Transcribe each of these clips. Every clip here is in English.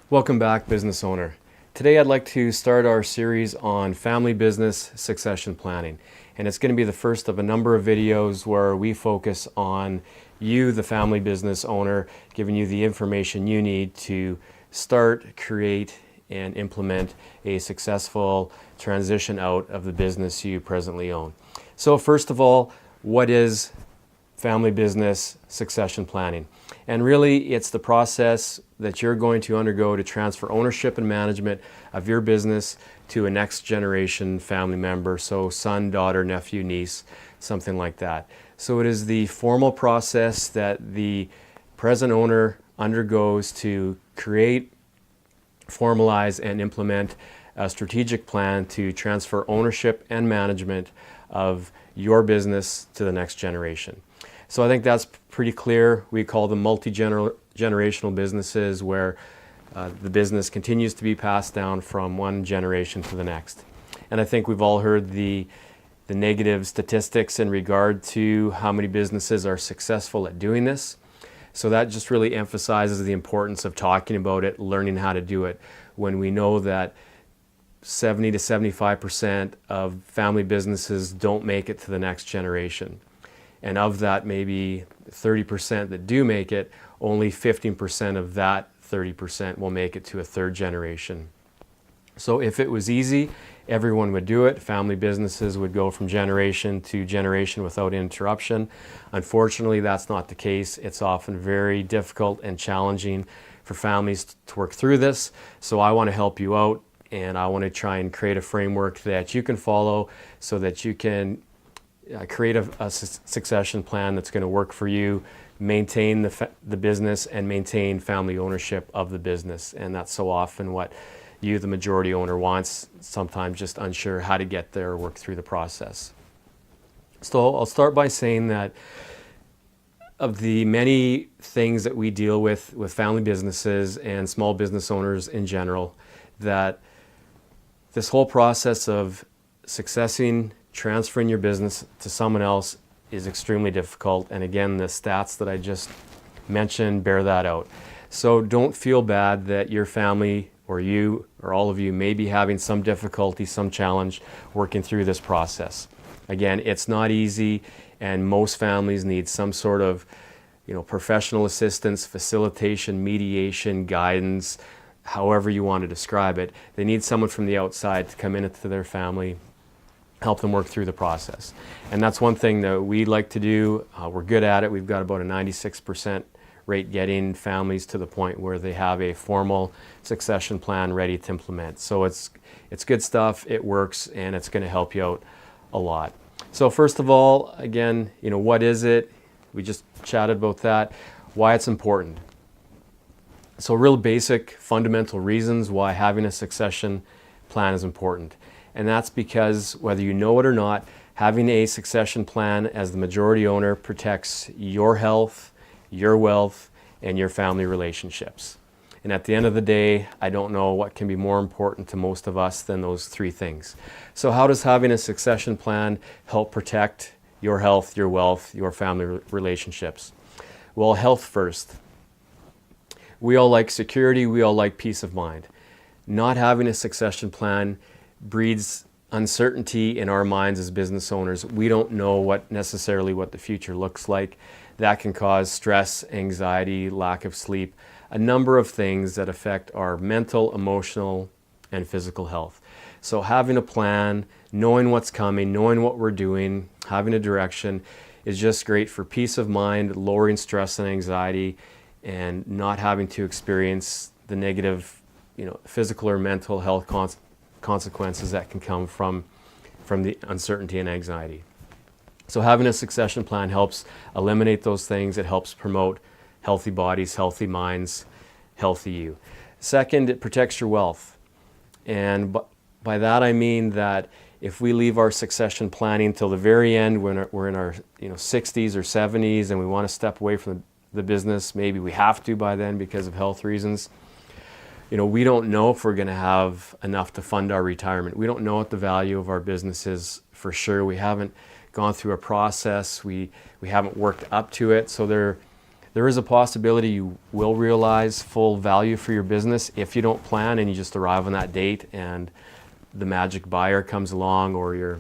Welcome back, business owner. Today I'd like to start our series on family business succession planning. And it's going to be the first of a number of videos where we focus on you, the family business owner, giving you the information you need to start, create, and implement a successful transition out of the business you presently own. So first of all, what is family business succession planning? And really, it's the process that you're going to undergo to transfer ownership and management of your business to a next generation family member, so son, daughter, nephew, niece, something like that. So it is the formal process that the present owner undergoes to create, formalize, and implement a strategic plan to transfer ownership and management of your business to the next generation. So I think that's pretty clear. We call them multi-generational businesses where the business continues to be passed down from one generation to the next. And I think we've all heard the negative statistics in regard to how many businesses are successful at doing this. So that just really emphasizes the importance of talking about it, learning how to do it, when we know that 70 to 75% of family businesses don't make it to the next generation. And of that, maybe 30% that do make it, only 15% of that 30% will make it to a third generation. So if it was easy, everyone would do it. Family businesses would go from generation to generation without interruption. Unfortunately, that's not the case. It's often very difficult and challenging for families to work through this. So I want to help you out, and I want to try and create a framework that you can follow so that you can create a succession plan that's going to work for you, maintain the business, and maintain family ownership of the business. And that's so often what you, the majority owner, wants, sometimes just unsure how to get there or work through the process. So I'll start by saying that of the many things that we deal with family businesses and small business owners in general, that this whole process of successing, transferring your business to someone else is extremely difficult. And again, the stats that I just mentioned bear that out. So don't feel bad that your family or you or all of you may be having some difficulty, some challenge working through this process. Again, it's not easy, and most families need some sort of professional assistance, facilitation, mediation, guidance, however you want to describe it. They need someone from the outside to come into their family, help them work through the process. And that's one thing that we like to do. We're good at it. We've got about a 96% rate getting families to the point where they have a formal succession plan ready to implement. So it's good stuff, it works, and it's going to help you out a lot. So first of all, again, what is it? We just chatted about that, why it's important. So real basic, fundamental reasons why having a succession plan is important. And that's because, whether you know it or not, having a succession plan as the majority owner protects your health, your wealth, and your family relationships. And at the end of the day, I don't know what can be more important to most of us than those three things. So how does having a succession plan help protect your health, your wealth, your family relationships? Well, health first. We all like security, we all like peace of mind. Not having a succession plan breeds uncertainty in our minds as business owners. We don't know necessarily what the future looks like. That can cause stress, anxiety, lack of sleep, a number of things that affect our mental, emotional, and physical health. So having a plan, knowing what's coming, knowing what we're doing, having a direction is just great for peace of mind, lowering stress and anxiety, and not having to experience the negative, physical or mental health consequences that can come from the uncertainty and anxiety. So having a succession plan helps eliminate those things. It helps promote healthy bodies, healthy minds, healthy you. Second, it protects your wealth. And by that I mean that if we leave our succession planning till the very end, when we're in our 60s or 70s and we want to step away from the business, maybe we have to by then because of health reasons, we don't know if we're going to have enough to fund our retirement. We don't know what the value of our business is for sure. We haven't gone through a process. We haven't worked up to it. So there is a possibility you will realize full value for your business if you don't plan and you just arrive on that date and the magic buyer comes along, or your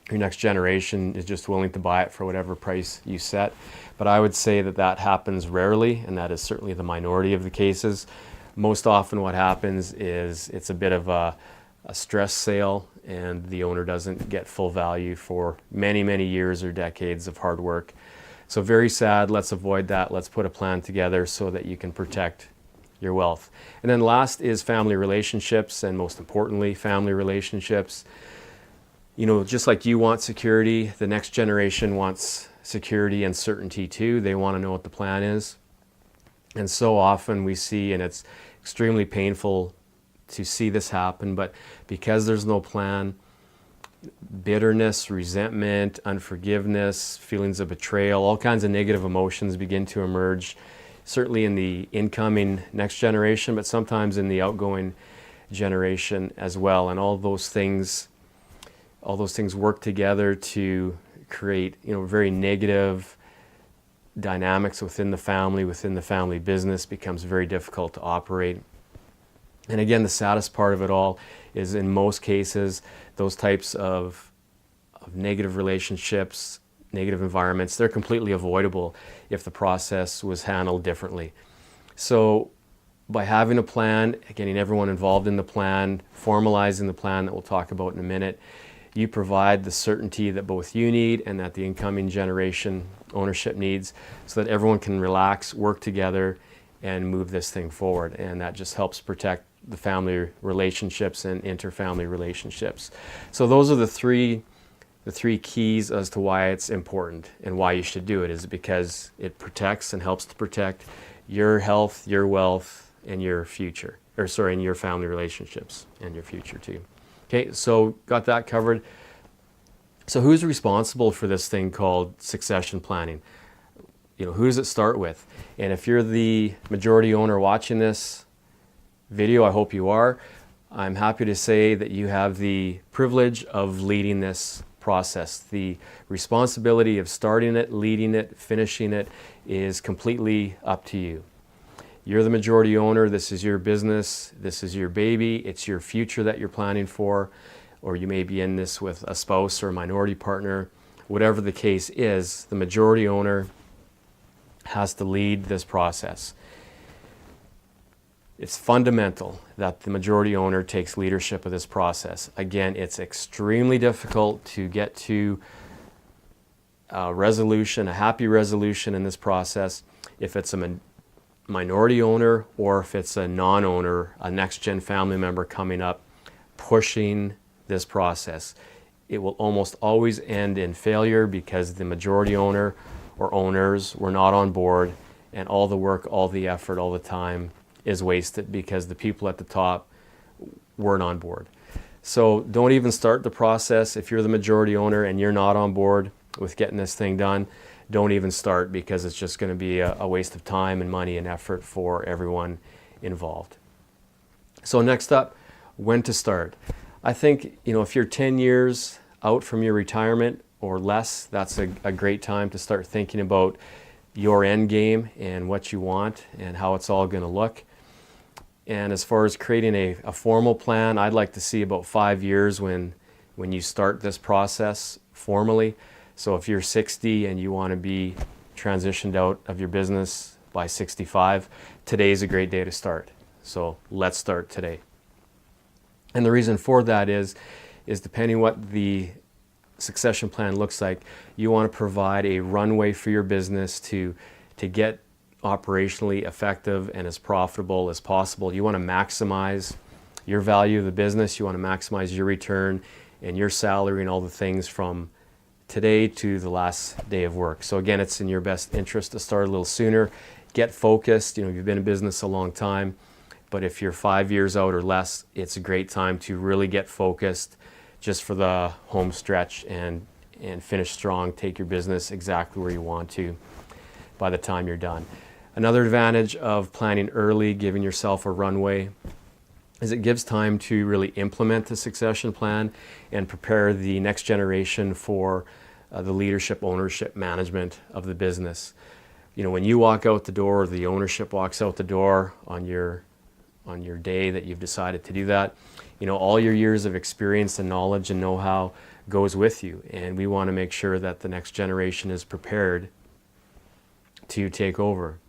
next generation is just willing to buy it for whatever price you set. But I would say that that happens rarely, and that is certainly the minority of the cases. Most often what happens is it's a bit of a stress sale, and the owner doesn't get full value for many, many years or decades of hard work. So very sad. Let's avoid that. Let's put a plan together so that you can protect your wealth. And then last is family relationships, and most importantly, family relationships. You know, just like you want security, the next generation wants security and certainty too. They want to know what the plan is. And so often we see, and it's extremely painful to see this happen, but because there's no plan, bitterness, resentment, unforgiveness, feelings of betrayal, all kinds of negative emotions begin to emerge, certainly in the incoming next generation, but sometimes in the outgoing generation as well. And all those things work together to create, you know, very negative dynamics within the family business. Becomes very difficult to operate. And again, the saddest part of it all is, in most cases, those types of negative relationships, negative environments, they're completely avoidable if the process was handled differently. So by having a plan, getting everyone involved in the plan, formalizing the plan that we'll talk about in a minute, you provide the certainty that both you need and that the incoming generation ownership needs, so that everyone can relax, work together, and move this thing forward. And that just helps protect the family relationships and interfamily relationships. So those are the three keys as to why it's important and why you should do it, is because it protects and helps to protect your health, your wealth, and your future, and your family relationships and your future too. Okay, so got that covered. So who's responsible for this thing called succession planning? You know, who does it start with? And if you're the majority owner watching this video, I hope you are, I'm happy to say that you have the privilege of leading this process. The responsibility of starting it, leading it, finishing it is completely up to you. You're the majority owner. This is your business. This is your baby. It's your future that you're planning for, or you may be in this with a spouse or a minority partner. Whatever the case is, the majority owner has to lead this process. It's fundamental that the majority owner takes leadership of this process. Again, it's extremely difficult to get to a resolution, a happy resolution in this process, if it's a minority owner or if it's a non-owner, a next-gen family member coming up pushing this process. It will almost always end in failure because the majority owner or owners were not on board, and all the work, all the effort, all the time is wasted because the people at the top weren't on board. So don't even start the process. If you're the majority owner and you're not on board with getting this thing done, don't even start, because it's just going to be a waste of time and money and effort for everyone involved. So next up, when to start. I think, you know, if you're 10 years out from your retirement or less, that's a great time to start thinking about your end game and what you want and how it's all going to look. And as far as creating a formal plan, I'd like to see about 5 years when you start this process formally. So if you're 60 and you want to be transitioned out of your business by 65, today's a great day to start. So let's start today. And the reason for that is depending what the succession plan looks like, you want to provide a runway for your business to get operationally effective and as profitable as possible. You want to maximize your value of the business. You want to maximize your return and your salary and all the things from today to the last day of work. So again, it's in your best interest to start a little sooner. Get focused. You know, you've been in business a long time, but if you're 5 years out or less, it's a great time to really get focused just for the home stretch and finish strong. Take your business exactly where you want to by the time you're done. Another advantage of planning early, giving yourself a runway, is it gives time to really implement the succession plan and prepare the next generation for the leadership, ownership, management of the business. when you walk out the door, the ownership walks out the door on your day that you've decided to do that, all your years of experience and knowledge and know-how goes with you. And we want to make sure that the next generation is prepared to take over.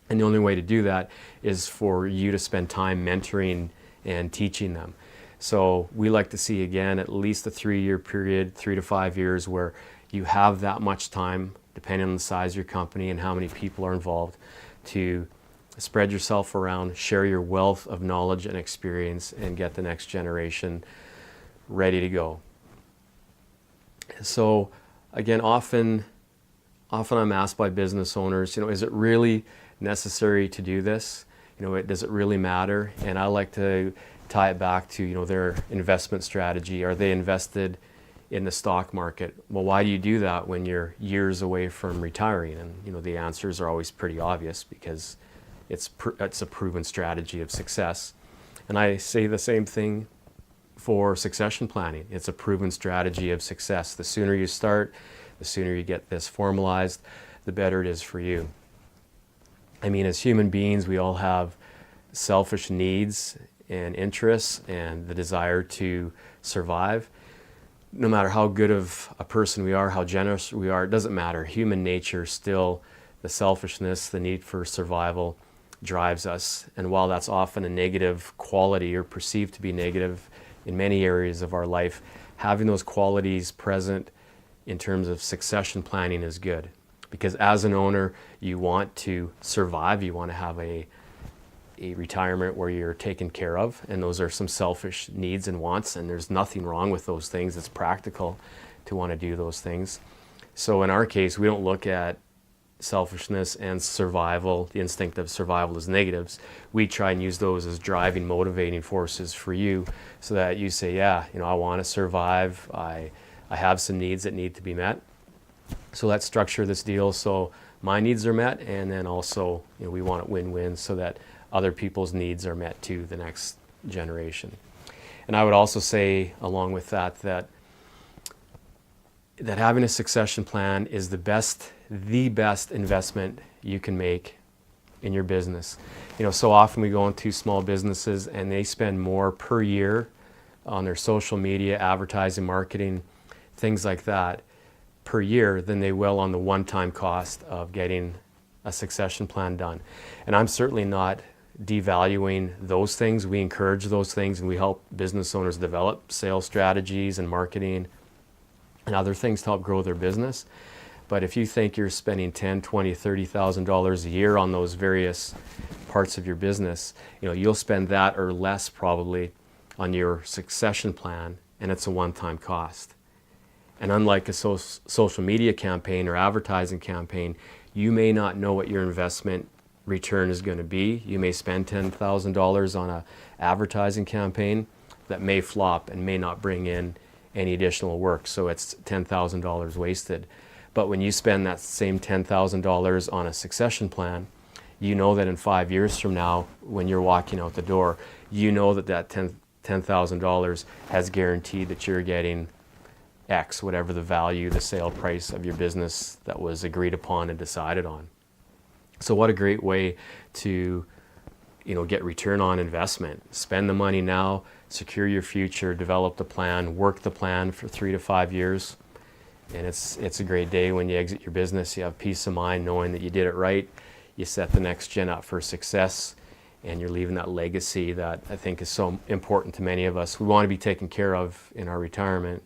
And the only way to do that is for you to spend time mentoring and teaching them. So we like to see, again, at least a 3-year period, 3 to 5 years, where you have that much time, depending on the size of your company and how many people are involved, to spread yourself around, share your wealth of knowledge and experience, and get the next generation ready to go. So again, often I'm asked by business owners, is it really necessary to do this? Does it really matter? And I like to tie it back to, their investment strategy. Are they invested in the stock market? Well, why do you do that when you're years away from retiring? And, the answers are always pretty obvious, because it's a proven strategy of success. And I say the same thing for succession planning. It's a proven strategy of success. The sooner you start, the sooner you get this formalized, the better it is for you. As human beings, we all have selfish needs and interests and the desire to survive. No matter how good of a person we are, how generous we are, it doesn't matter. Human nature still, the selfishness, the need for survival drives us. And while that's often a negative quality, or perceived to be negative in many areas of our life, having those qualities present in terms of succession planning is good. Because as an owner, you want to survive, you want to have a retirement where you're taken care of, and those are some selfish needs and wants, and there's nothing wrong with those things. It's practical to want to do those things. So in our case, we don't look at selfishness and survival, the instinct of survival, as negatives. We try and use those as driving, motivating forces for you, so that you say, yeah, I want to survive, I have some needs that need to be met. So let's structure this deal so my needs are met, and then also we want it win-win so that other people's needs are met too, the next generation. And I would also say, along with that, that having a succession plan is the best investment you can make in your business. So often we go into small businesses and they spend more per year on their social media, advertising, marketing, things like that, per year than they will on the one-time cost of getting a succession plan done. And I'm certainly not devaluing those things. We encourage those things, and we help business owners develop sales strategies and marketing and other things to help grow their business. But if you think you're spending $10,000, $20,000, $30,000 a year on those various parts of your business, you'll spend that or less probably on your succession plan, and it's a one-time cost. And unlike a social media campaign or advertising campaign, you may not know what your investment return is going to be. You may spend $10,000 on an advertising campaign that may flop and may not bring in any additional work, so it's $10,000 wasted. But when you spend that same $10,000 on a succession plan, you know that in 5 years from now, when you're walking out the door, you know that $10,000 has guaranteed that you're getting X, whatever the value, the sale price of your business that was agreed upon and decided on. So what a great way to get return on investment. Spend the money now, secure your future, develop the plan, work the plan for 3 to 5 years. And it's a great day when you exit your business. You have peace of mind knowing that you did it right. You set the next gen up for success, and you're leaving that legacy that I think is so important to many of us. We want to be taken care of in our retirement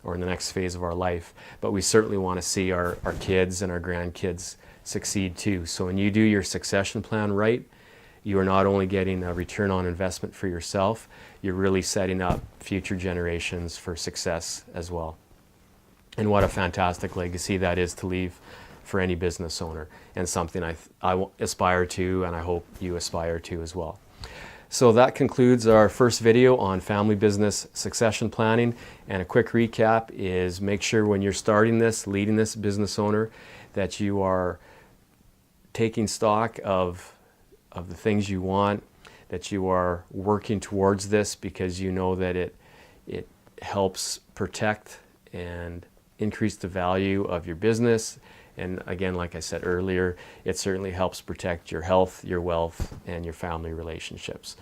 or in the next phase of our life, but we certainly want to see our kids and our grandkids succeed too. So when you do your succession plan right, you are not only getting a return on investment for yourself, you're really setting up future generations for success as well. And what a fantastic legacy that is to leave for any business owner, and something I aspire to, and I hope you aspire to as well. So that concludes our first video on family business succession planning. And a quick recap is, make sure when you're starting this, leading this business owner, that you are taking stock of the things you want, that you are working towards this because you know that it helps protect and increase the value of your business And again, like I said earlier, it certainly helps protect your health, your wealth, and your family relationships.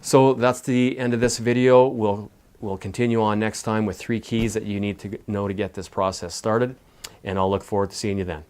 So that's the end of this video. We'll continue on next time with 3 keys that you need to know to get this process started. And I'll look forward to seeing you then.